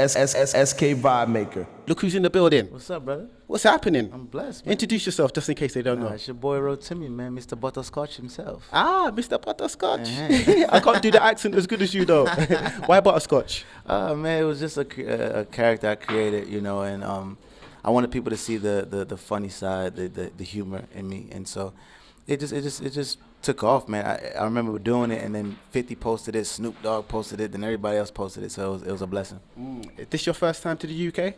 SK Vibemaker. Look who's in the building. What's up, brother? What's happening? I'm blessed, man. Introduce yourself just in case they don't know. It's your boy Rotimi, man, Mr. Butterscotch himself. Ah, Mr. Butterscotch. I can't do the accent as good as you, though. Why Butterscotch? Man, it was just a character I created, you know, and I wanted people to see the funny side, the humor in me, and so it just took off, man. I remember doing it, and then 50 posted it, Snoop Dogg posted it, then everybody else posted it, so it was a blessing. Is this your first time to the UK?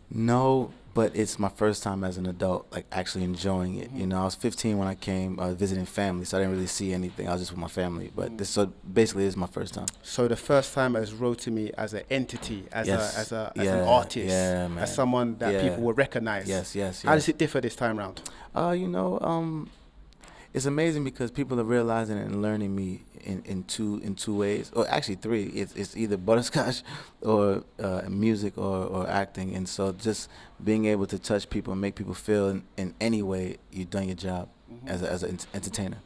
No, but it's my first time as an adult, like actually enjoying it. You know, I was 15 when I came visiting family, so I didn't really see anything. I was just with my family, but so basically this is my first time. So the first time as Rotimi, as an entity, as an artist, man. as someone that people will recognize. Yes. How does it differ this time round? It's amazing because people are realizing and learning me in two ways, or actually three. It's either butterscotch or music or acting, and so just being able to touch people and make people feel in any way you've done your job as an entertainer.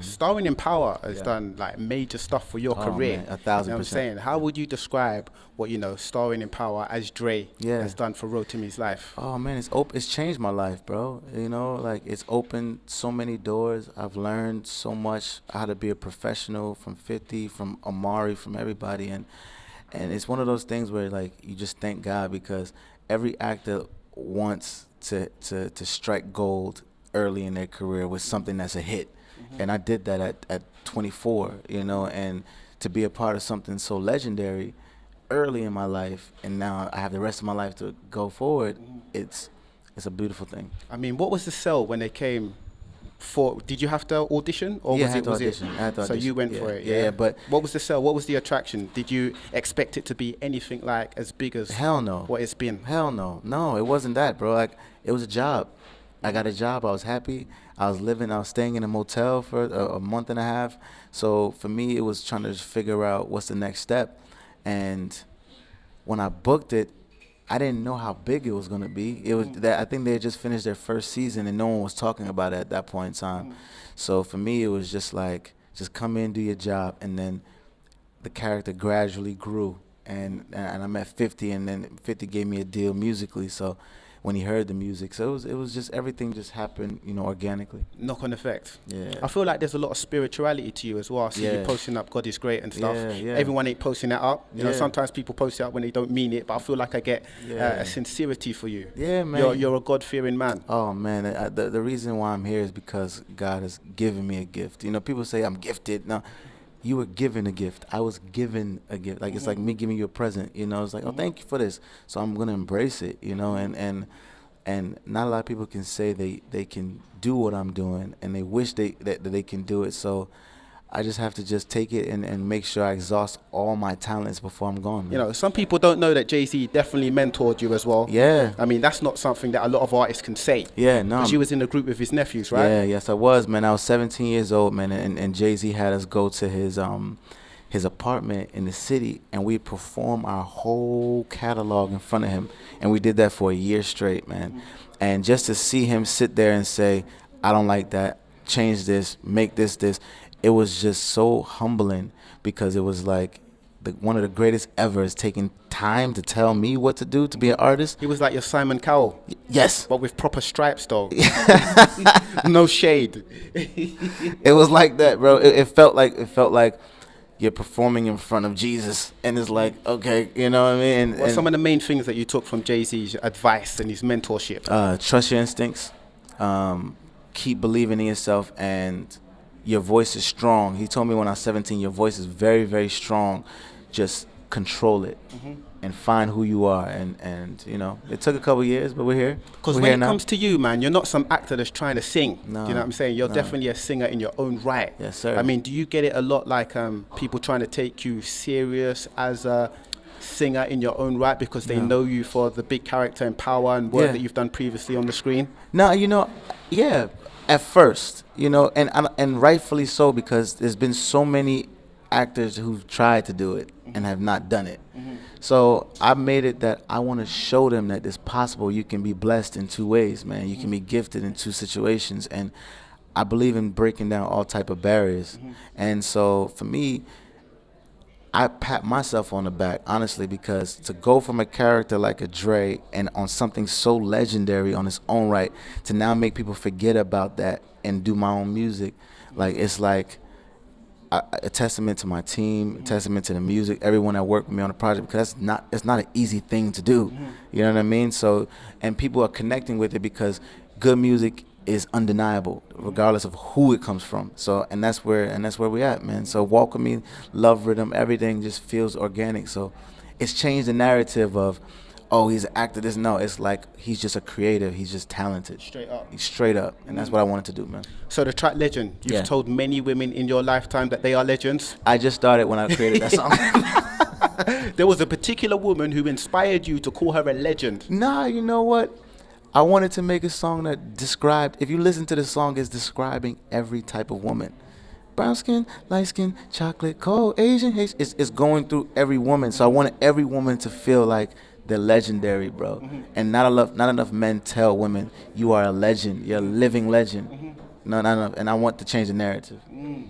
Starring in Power has done like major stuff for your career. Man, 1000%. You know what I'm saying? How would you describe what Starring in Power as Dre has done for Rotimi's life? Oh man, it's changed my life, bro. You know, like it's opened so many doors. I've learned so much how to be a professional from 50, from Amari, from everybody, and it's one of those things where like you just thank God because every actor wants to strike gold early in their career with something that's a hit. And I did that at 24, you know, and to be a part of something so legendary early in my life, and now I have the rest of my life to go forward, it's a beautiful thing. I mean, what was the sell when they came for? Did you have to audition? Or I had to audition. So you went for it? Yeah, but what was the sell? What was the attraction? Did you expect it to be anything like as big as hell no what it's been? Hell no. No, it wasn't that, bro. Like, it was a job. I got a job. I was happy. I was staying in a motel for a month and a half. So for me, it was trying to just figure out what's the next step. And when I booked it, I didn't know how big it was going to be. It was that I think they had just finished their first season and no one was talking about it at that point in time. So for me, it was just like, just come in, do your job. And then the character gradually grew. And I met 50, and then 50 gave me a deal musically. So when he heard the music, so it was just everything just happened, you know, organically. Knock-on effect. Yeah. I feel like there's a lot of spirituality to you as well. I see you posting up God is great and stuff. Yeah. Everyone ain't posting that up. You know, sometimes people post it up when they don't mean it, but I feel like I get a sincerity for you. Yeah, man. You're a God-fearing man. Oh man, the reason why I'm here is because God has given me a gift. You know, people say I'm gifted. No, you were given a gift. I was given a gift. Like it's like me giving you a present. You know, it's like, oh, thank you for this. So I'm gonna embrace it. You know, and not a lot of people can say they can do what I'm doing, and they wish that they can do it. So I just have to just take it and make sure I exhaust all my talents before I'm gone. Man. You know, some people don't know that JayZ definitely mentored you as well. Yeah. I mean, that's not something that a lot of artists can say. Yeah, no. Because you was in the group with his nephews, right? Yeah, yes, I was, man. I was 17 years old, man, and JayZ had us go to his apartment in the city, and we perform our whole catalog in front of him, and we did that for a year straight, man. And just to see him sit there and say, I don't like that, change this, make this, it was just so humbling, because it was like one of the greatest ever is taking time to tell me what to do to be an artist. He was like your Simon Cowell. Yes. But with proper stripes, though. No shade. It was like that, bro. It felt like you're performing in front of Jesus, and it's like, okay, you know what I mean? What's some of the main things that you took from JayZ's advice and his mentorship? Trust your instincts, keep believing in yourself, and your voice is strong. He told me when I was 17, your voice is very, very strong. Just control it and find who you are. And you know, it took a couple years, but we're here. Because when it comes to you, man, you're not some actor that's trying to sing. No, do you know what I'm saying? You're definitely a singer in your own right. Yes, sir. I mean, do you get it a lot, like people trying to take you serious as a singer in your own right because they know you for the big character and power and work that you've done previously on the screen? No, you know, at first, you know, and rightfully so, because there's been so many actors who've tried to do it and have not done it. So I made it that I want to show them that it's possible. You can be blessed in two ways, man. You can be gifted in two situations, and I believe in breaking down all type of barriers. And so for me, I pat myself on the back, honestly, because to go from a character like a Dre and on something so legendary on its own right to now make people forget about that and do my own music, like it's like a testament to my team, a testament to the music, everyone that worked with me on the project, because it's not an easy thing to do. You know what I mean? So, and people are connecting with it because good music is undeniable, regardless of who it comes from. So, and that's where we at, man. So, Walk With Me, Love Rhythm, everything just feels organic. So, it's changed the narrative of, oh, he's an actor. No, it's like he's just a creative. He's just talented. Straight up. He's straight up, and that's what I wanted to do, man. So the track Legend, you've told many women in your lifetime that they are legends. I just started when I created that song. There was a particular woman who inspired you to call her a legend. Nah, you know what? I wanted to make a song that described, if you listen to the song, it's describing every type of woman. Brown skin, light skin, chocolate, cold, Asian, Haitian. It's going through every woman. So I wanted every woman to feel like they're legendary, bro. And not enough men tell women, you are a legend. You're a living legend. No, not enough. And I want to change the narrative.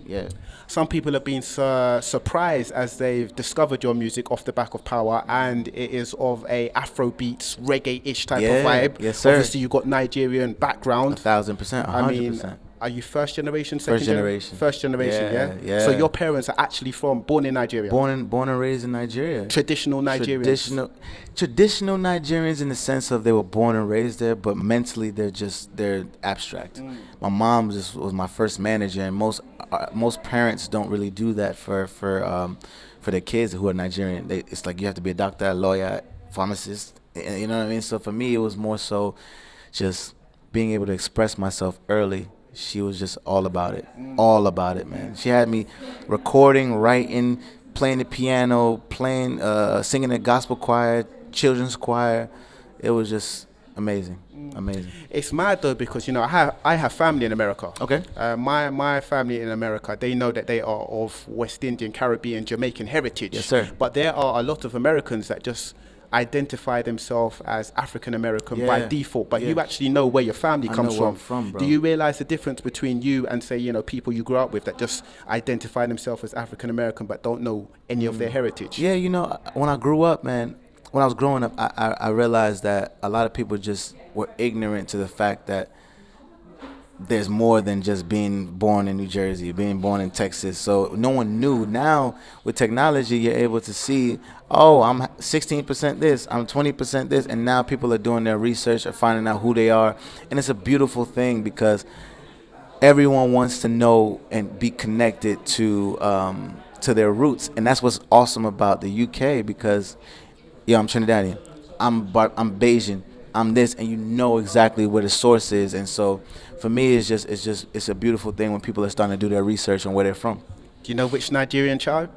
Yeah. Some people have been surprised as they've discovered your music off the back of Power, and it is of a Afrobeats, reggae-ish type of vibe. Yes, sir. Obviously, you've got Nigerian background. 1,000%, 100%. I mean, are you first generation, second First generation. First generation, yeah? So your parents are actually born in Nigeria? Born and raised in Nigeria. Traditional Nigerians? Traditional Nigerians in the sense of they were born and raised there, but mentally they're abstract. My mom was my first manager, and most parents don't really do that for their kids who are Nigerian. It's like you have to be a doctor, a lawyer, pharmacist, you know what I mean? So for me, it was more so just being able to express myself early. She was just all about it, man. She had me recording, writing, playing the piano, singing in gospel choir, children's choir. It was just amazing. It's mad though, because I have family in America. Okay. My family in America, they know that they are of West Indian, Caribbean, Jamaican heritage. Yes, sir. But there are a lot of Americans that just identify themselves as African American by default, but you actually know where your family comes from. Where I'm from, bro. Do you realize the difference between you and, say, people you grew up with that just identify themselves as African American but don't know any of their heritage? Yeah, when I grew up, man, when I was growing up, I realized that a lot of people just were ignorant to the fact that there's more than just being born in New Jersey, being born in Texas. So no one knew. Now, with technology, you're able to see, oh, I'm 16% this, I'm 20% this, and now people are doing their research or finding out who they are. And it's a beautiful thing because everyone wants to know and be connected to their roots. And that's what's awesome about the UK because, I'm Trinidadian, I'm Bayesian, I'm this, and you know exactly where the source is. And so for me, it's a beautiful thing when people are starting to do their research on where they're from. Do you know which Nigerian tribe?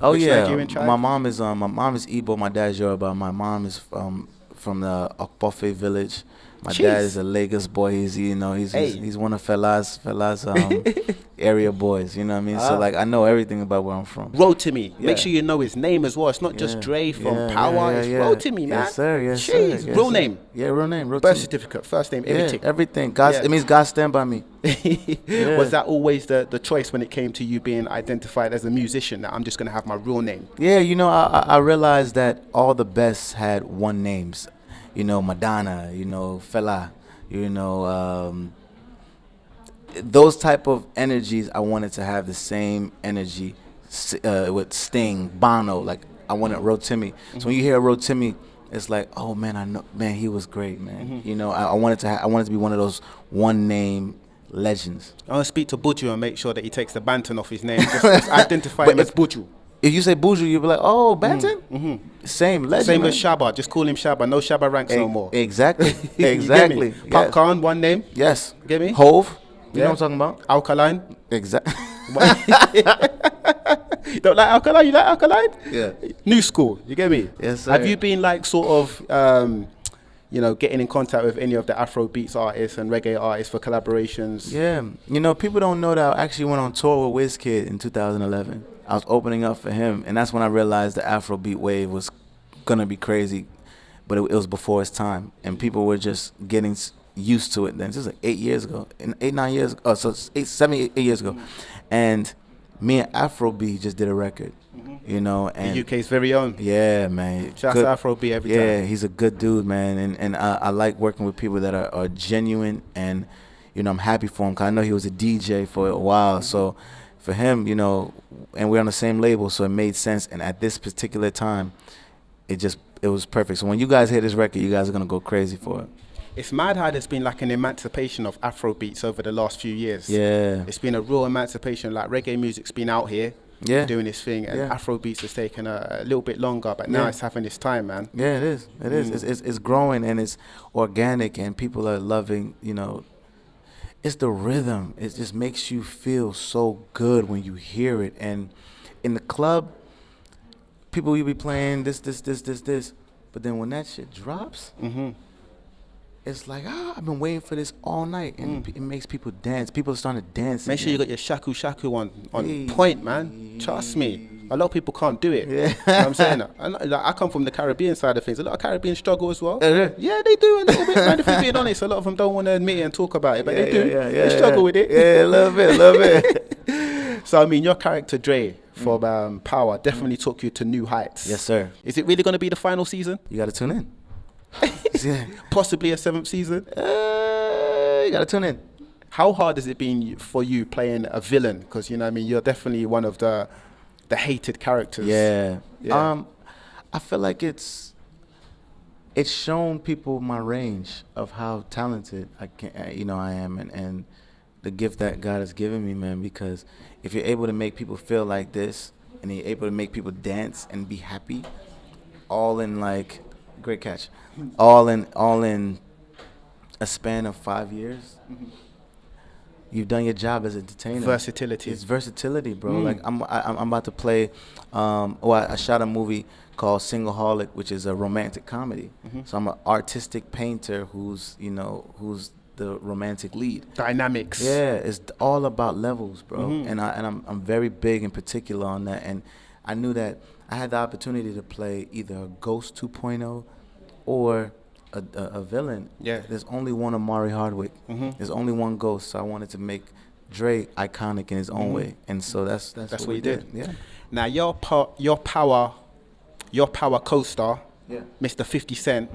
Oh, which yeah. Nigerian tribe? My mom is Igbo, my dad is Yoruba. My mom is from the Okpofe village. My dad is a Lagos boy. He's one of Fela's area boys. You know what I mean? So like I know everything about where I'm from. Rotimi. Yeah. Make sure you know his name as well. It's not just Dre from Power. It's Rotimi, man. Yes, sir. Yes, Jeez. sir. Real name. Yeah, real name. Rotimi. Birth certificate, first name, everything. Yeah, everything. It means God stand by me. Was that always the choice when it came to you being identified as a musician, that I'm just going to have my real name? Yeah, I realized that all the best had one names. Madonna, Fela, those type of energies. I wanted to have the same energy with Sting, Bono. Like I wanted Rotimi. So when you hear Rotimi, it's like, oh man, I know, man, he was great, man. I wanted to be one of those one name legends. I want to speak to Buju and make sure that he takes the Banton off his name. Just identify him as Buju. If you say Buju, you'll be like, oh, Banton? Same legend. Same as Shabba. Just call him Shabba. No Shabba ranks no more. Exactly. Exactly. Popcorn, one name. Yes. Get me? Hove. You know what I'm talking about? Alkaline. Exactly. You don't like Alkaline? You like Alkaline? Yeah. New school. You get me? Yes, sir. Have you been like sort of, getting in contact with any of the Afrobeats artists and reggae artists for collaborations? Yeah. People don't know that I actually went on tour with WizKid in 2011. I was opening up for him, and that's when I realized the Afrobeat wave was gonna be crazy, but it was before its time, and people were just getting used to it then. This was like 8 years ago, 9 years ago, so 8 years ago, and me and Afro B just did a record, you know, The and UK's very own. yeah, man. Shout out to Afro B every time. Yeah, he's a good dude, man, and I like working with people that are genuine, and you know, I'm happy for him because I know he was a DJ for a while, so for him, you know, and we're on the same label, so it made sense. And at this particular time, it was perfect. So when you guys hear this record, you guys are gonna go crazy for it. It's mad how there's been like an emancipation of Afrobeats over the last few years. Yeah. It's been a real emancipation. Like reggae music's been out here doing its thing, and Afrobeats has taken a little bit longer, but now it's having its time, man. Yeah, it is. It is. It's growing and it's organic, and people are loving, you know, it's the rhythm. It just makes you feel so good when you hear it. And in the club, people will be playing this. But then when that shit drops, it's like, I've been waiting for this all night. And it makes people dance. People are starting to dance. Make sure you got your shaku shaku on point, man. Trust me. A lot of people can't do it. Yeah. You know what I'm saying? I come from the Caribbean side of things. A lot of Caribbeans struggle as well. Yeah. Yeah, they do a little bit, man. If you're being honest, a lot of them don't want to admit it and talk about it, but they do. They struggle with it. Yeah, a little bit. So, I mean, your character, Dre, from Power, definitely took you to new heights. Yes, sir. Is it really going to be the final season? You got to tune in. Yeah. Possibly a 7th season? You got to tune in. How hard has it been for you playing a villain? Because, you know what I mean, you're definitely one of the hated characters. Yeah. Yeah. I feel like it's shown people my range of how talented I am, and the gift that God has given me, man. Because if you're able to make people feel like this, and you're able to make people dance and be happy, all in like, great catch, all in a span of 5 years. You've done your job as an entertainer. Versatility. It's versatility, bro. Like I'm about to play. I shot a movie called Singleholic, which is a romantic comedy. So I'm an artistic painter who's the romantic lead. Dynamics. Yeah, it's all about levels, bro. And I'm very big in particular on that. And I knew that I had the opportunity to play either a Ghost 2.0 or a villain. Yeah. There's only one Amari Hardwick. There's only one Ghost. So I wanted to make Dre iconic in his own way, and so that's what we did. Yeah. Now your power co-star, Mr. 50 Cent,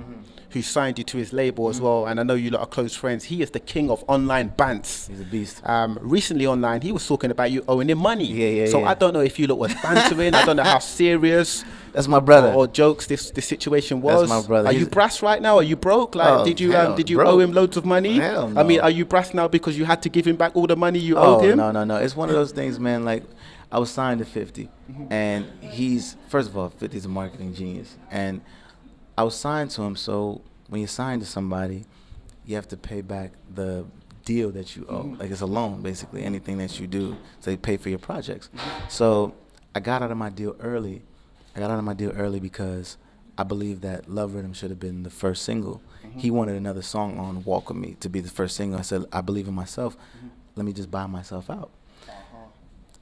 who signed you to his label as well, and I know you lot are close friends. He is the king of online bants. He's a beast. Recently online, he was talking about you owing him money. Yeah. So I don't know if you lot was bantering. I don't know how serious. That's my brother. Or jokes this situation was. That's my brother. Are you brass right now? Are you broke? Like, did you owe him loads of money? Hell no. I mean, are you brass now because you had to give him back all the money you owed him? No. It's one of those things, man. Like, I was signed to 50, and he's, first of all, 50's a marketing genius, and I was signed to him. So when you're signed to somebody, you have to pay back the deal that you owe. Like, it's a loan, basically, anything that you do. So they pay for your projects. So I got out of my deal early. Because I believe that Love Rhythm should have been the first single. He wanted another song on Walk With Me to be the first single. I said, I believe in myself. Let me just buy myself out.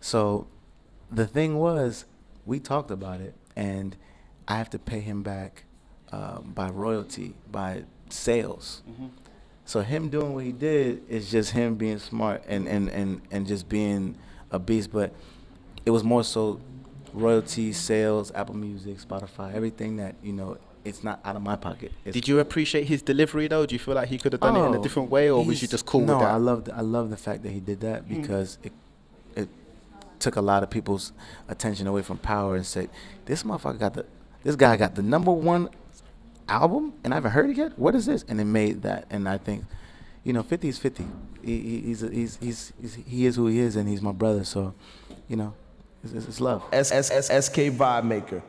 So the thing was, we talked about it, and I have to pay him back by royalty, by sales. So him doing what he did is just him being smart and just being a beast. But it was more so royalty, sales, Apple Music, Spotify, everything that, it's not out of my pocket. Did you appreciate his delivery though? Do you feel like he could have done it in a different way, or was you just cool with that? No, I love the fact that he did that, because it took a lot of people's attention away from Power and said, this guy got the #1 album and I haven't heard it yet. What is this? And it made that. And I think, 50 is 50. He is who he is, and he's my brother. So, it's love. SK Vibemaker.